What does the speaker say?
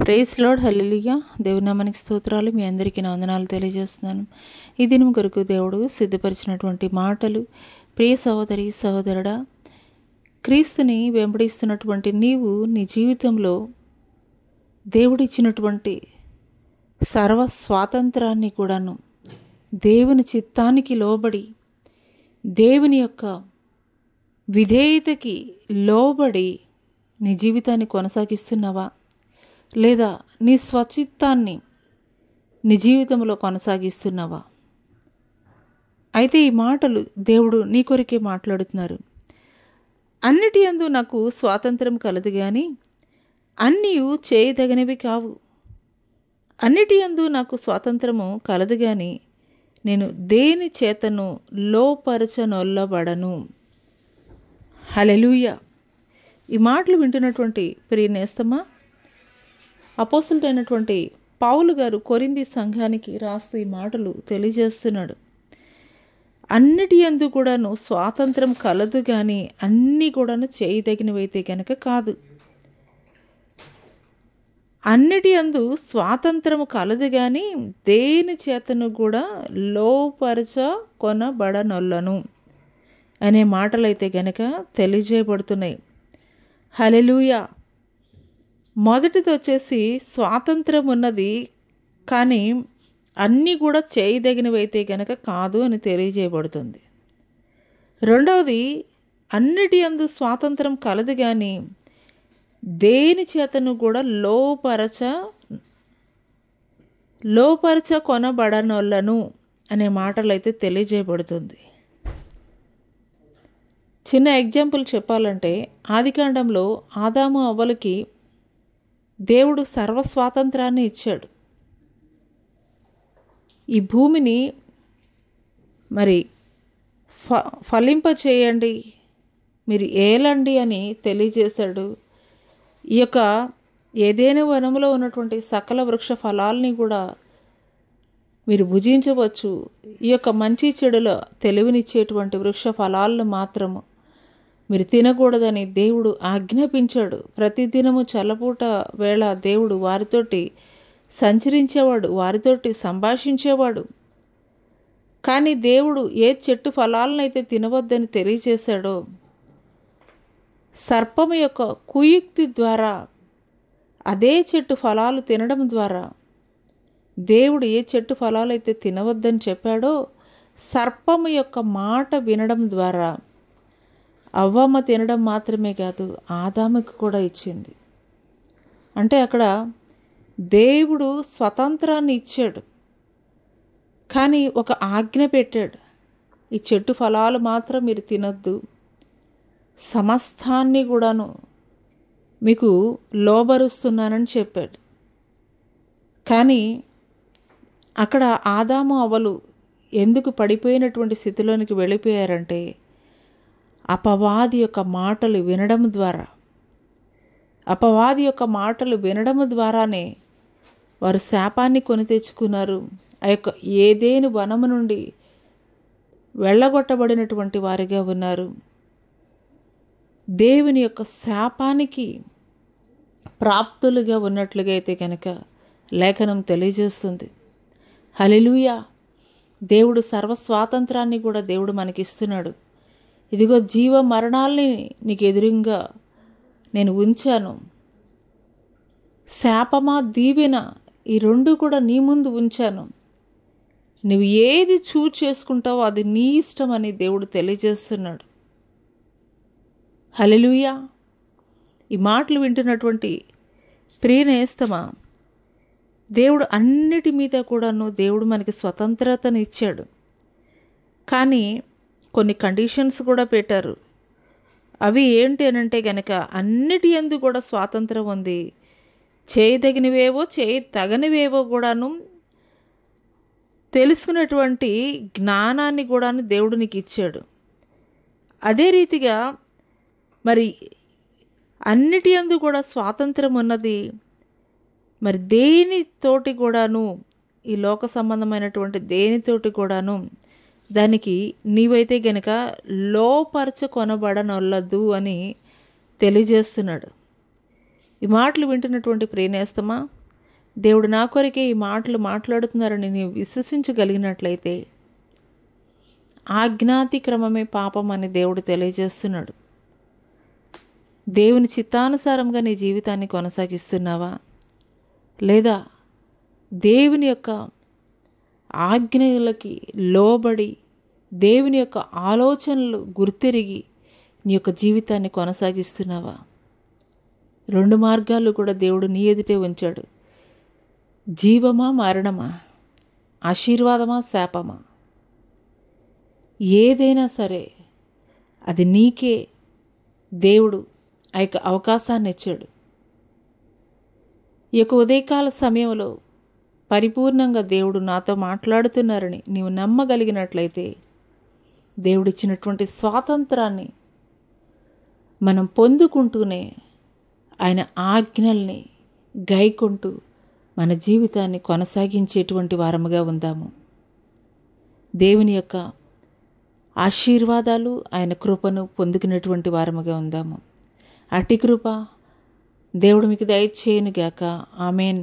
Praise lord, హల్లెలూయా. దేవుని నామానికి స్తోత్రాలు. మీ అందరికీ నా వందనాలు తెలియజేస్తున్నాను. ఈ దినం కొరకు దేవుడు సిద్ధపరిచినటువంటి మాటలు. ప్రియ సహోదరి సహోదరుడా, క్రీస్తుని వెంబడిస్తున్నటువంటి నీవు నీ జీవితంలో దేవుడిచ్చినటువంటి సర్వ స్వాతంత్రాన్ని కూడాను దేవుని చిత్తానికి లోబడి, దేవుని యొక్క విధేయతకి లోబడి నీ జీవితాన్ని కొనసాగిస్తున్నావా, లేదా నీ స్వచిత్తాన్ని నీ జీవితంలో కొనసాగిస్తున్నావా? అయితే ఈ మాటలు దేవుడు నీ కొరికే మాట్లాడుతున్నారు. అన్నిటి యందు నాకు స్వాతంత్రం కలదు కానీ అన్నీ చేయదగినవి కావు. అన్నిటి యందు నాకు స్వాతంత్రము కలదు కానీ నేను దేని చేతను లోపరచనొల్లబడను. హల్లెలూయా. ఈ మాటలు వింటున్నటువంటి ప్రియ నేస్తమా, అపోస్తలుడైనటువంటి పౌలు గారు కొరింథీ సంఘానికి రాస్తూ ఈ మాటలు తెలియజేస్తున్నాడు. అన్నిటి యందు కూడాను స్వాతంత్రం కలదు కానీ అన్నీ కూడాను చేయదగినవైతే కనుక కాదు. అన్నిటి యందు స్వాతంత్రము కలదు కానీ దేని చేతను కూడా లోపరచ కొనబడనొల్లను అనే మాటలైతే గనక తెలియజేయబడుతున్నాయి. హల్లెలూయా. మొదటిది వచ్చేసి స్వాతంత్రం ఉన్నది కానీ అన్నీ కూడా చేయదగినవైతే గనక కాదు అని తెలియజేయబడుతుంది. రెండవది, అన్నిటి యందు స్వాతంత్రం కలదు కానీ దేని చేతను కూడా లోపరచ కొనబడనొల్లను అనే మాటలైతే తెలియజేయబడుతుంది. చిన్న ఎగ్జాంపుల్ చెప్పాలంటే, ఆదికాండంలో ఆదాము అవ్వలకి దేవుడు సర్వస్వాతంత్రాన్ని ఇచ్చాడు. ఈ భూమిని మరి ఫలింపచేయండి, మీరు ఏలండి అని తెలియజేశాడు. ఈ యొక్క ఏదైనా వనములో ఉన్నటువంటి సకల వృక్ష ఫలాల్ని కూడా మీరు భుజించవచ్చు. ఈ యొక్క మంచి చెడుల తెలివినిచ్చేటువంటి వృక్ష ఫలాలను మాత్రము మీరు తినకూడదని దేవుడు ఆజ్ఞాపించాడు. ప్రతిదినము చల్లపూట వేళ దేవుడు వారితోటి సంచరించేవాడు, వారితోటి సంభాషించేవాడు. కానీ దేవుడు ఏ చెట్టు ఫలాలనైతే తినవద్దని తెలియజేశాడో, సర్పము యొక్క కుయుక్తి ద్వారా అదే చెట్టు ఫలాలు తినడం ద్వారా, దేవుడు ఏ చెట్టు ఫలాలైతే తినవద్దని చెప్పాడో సర్పము యొక్క మాట వినడం ద్వారా అవ్వమ్మ తినడం మాత్రమే కాదు, ఆదాముకు కూడా ఇచ్చింది. అంటే అక్కడ దేవుడు స్వతంత్రాన్ని ఇచ్చాడు, కానీ ఒక ఆజ్ఞ పెట్టాడు. ఈ చెట్టు ఫలాలు మాత్రం మీరు తినొద్దు, సమస్తాన్ని కూడాను మీకు లోబరుస్తున్నానని చెప్పాడు. కానీ అక్కడ ఆదాము అవ్వలు ఎందుకు పడిపోయినటువంటి స్థితిలోనికి వెళ్ళిపోయారంటే, అపవాది యొక్క మాటలు వినడం ద్వారానే వారు శాపాన్ని కొని తెచ్చుకున్నారు. ఆ యొక్క ఏదేను వనము నుండి వెళ్ళగొట్టబడినటువంటి వారిగా ఉన్నారు. దేవుని యొక్క శాపానికి ప్రాప్తులుగా ఉన్నట్లుగా అయితే కనుక లేఖనం తెలియజేస్తుంది. హల్లెలూయా. దేవుడు సర్వస్వాతంత్రాన్ని కూడా దేవుడు మనకిస్తున్నాడు. ఇదిగో జీవ మరణాల్ని నీకు ఎదురుగా నేను ఉంచాను, శాపమా దీవెన ఈ రెండు కూడా నీ ముందు ఉంచాను, నువ్వు ఏది చూజ్ చేసుకుంటావో అది నీ ఇష్టం అని దేవుడు తెలియజేస్తున్నాడు. హల్లెలూయా. ఈ మాటలు వింటున్నటువంటి ప్రియ నేస్తమా, దేవుడు అన్నిటి మీద కూడాను దేవుడు మనకి స్వతంత్రతను ఇచ్చాడు. కానీ కొన్ని కండిషన్స్ కూడా పెట్టారు. అవి ఏంటి అనంటే గనక అన్నిటి యందు కూడా స్వాతంత్రం ఉంది, చేయదగినవేవో చేయతగనివేవో కూడాను తెలుసుకునేటువంటి జ్ఞానాన్ని కూడాను దేవుడు నీకు ఇచ్చాడు. అదే రీతిగా మరి అన్నిటి యందు కూడా స్వాతంత్రం ఉన్నది. మరి దేనితోటి కూడాను, ఈ లోక సంబంధమైనటువంటి దేనితోటి కూడాను దానికి నీవైతే గనక లోపరచుకొనబడనొల్లదు అని తెలియజేస్తున్నాడు. ఈ మాటలు వింటున్నటువంటి ప్రియ నేస్తమా, దేవుడు నా కొరకే ఈ మాటలు మాట్లాడుతున్నారని నీవు విశ్వసించగలిగినట్లయితే ఆజ్ఞాతిక్రమమే పాపం అని దేవుడు తెలియజేస్తున్నాడు. దేవుని చిత్తానుసారంగా నీ జీవితాన్ని కొనసాగిస్తున్నావా, లేదా దేవుని యొక్క ఆజ్ఞలకి లోబడి దేవుని యొక్క ఆలోచనలు గుర్తెరిగి నీ యొక్క జీవితాన్ని కొనసాగిస్తున్నావా? 2 మార్గాలు కూడా దేవుడు నీ ఎదుటే ఉంచాడు. జీవమా మరణమా, ఆశీర్వాదమా శాపమా, ఏదైనా సరే అది నీకే దేవుడు ఆ యొక్క అవకాశాన్ని ఇచ్చాడు. ఈ యొక్క ఉదయకాల సమయంలో పరిపూర్ణంగా దేవుడు నాతో మాట్లాడుతున్నారని నీవు నమ్మగలిగినట్లయితే దేవుడిచ్చినటువంటి స్వాతంత్రాన్ని మనం పొందుకుంటూనే ఆయన ఆజ్ఞల్ని గైకొంటూ మన జీవితాన్ని కొనసాగించేటువంటి వారముగా ఉందాము. దేవుని యొక్క ఆశీర్వాదాలు, ఆయన కృపను పొందుకునేటువంటి వారముగా ఉందాము. అట్టి కృప దేవుడు మీకు దయచేయునుగాక. ఆమేన్.